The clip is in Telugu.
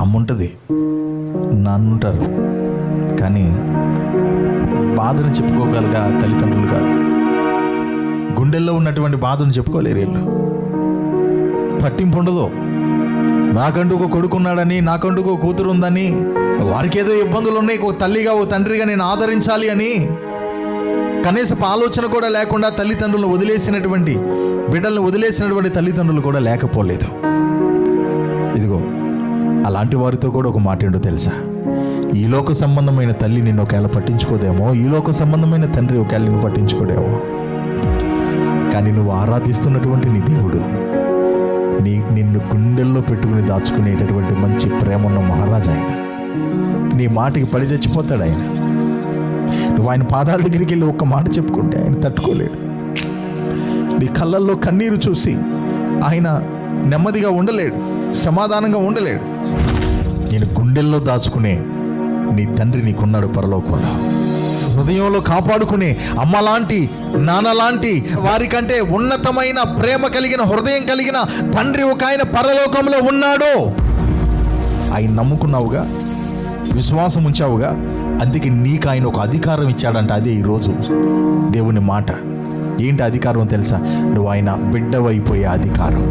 అమ్మ ఉంటుంది, నాన్న ఉంటారు, కానీ బాధను చెప్పుకోగలగా తల్లిదండ్రులు కాదు. గుండెల్లో ఉన్నటువంటి బాధను చెప్పుకోలేరు వీళ్ళు. పట్టింపు ఉండదు. నాకంటూ ఒక కొడుకున్నాడని, నాకంటూ ఒక కూతురు ఉందని, వారికి ఏదో ఇబ్బందులు ఉన్నాయి, ఒక తల్లిగా ఒక తండ్రిగా నేను ఆదరించాలి అని కనీసపు ఆలోచన కూడా లేకుండా తల్లిదండ్రులను వదిలేసినటువంటి, బిడ్డలను వదిలేసినటువంటి తల్లిదండ్రులు కూడా లేకపోలేదు. ఇదిగో అలాంటి వారితో కూడా ఒక మాట ఏంటో తెలుసా? ఈ లోక సంబంధమైన తల్లి నిన్ను ఒకవేళ పట్టించుకోదేమో, ఈ లోక సంబంధమైన తండ్రి ఒకవేళ నిన్ను పట్టించుకోడేమో, కానీ నువ్వు ఆరాధిస్తున్నటువంటి నీ దేవుడు నిన్ను గుండెల్లో పెట్టుకుని దాచుకునేటటువంటి మంచి ప్రేమ ఉన్న మహారాజు ఆయన. నీ మాటకి పడి చచ్చిపోతాడు ఆయన. నువ్వు ఆయన పాదాల దగ్గరికి వెళ్ళి ఒక్క మాట చెప్పుకుంటే ఆయన తట్టుకోలేడు. నీ కళ్ళల్లో కన్నీరు చూసి ఆయన నెమ్మదిగా ఉండలేడు, సమాధానంగా ఉండలేడు. నేను గుండెల్లో దాచుకునే నీ తండ్రి నీకున్నాడు పరలోకంలో. హృదయంలో కాపాడుకునే అమ్మలాంటి, నాన్నలాంటి, వారికంటే ఉన్నతమైన ప్రేమ కలిగిన, హృదయం కలిగిన తండ్రి ఒక ఆయన పరలోకంలో ఉన్నాడు. ఆయన నమ్ముకున్నావుగా, విశ్వాసం ఉంచావుగా, అందుకే నీకు ఆయన ఒక అధికారం ఇచ్చాడంట. అదే ఈరోజు దేవుని మాట. ఏంటి అధికారం తెలుసా? నువ్వు ఆయన బిడ్డవైపోయే అధికారం.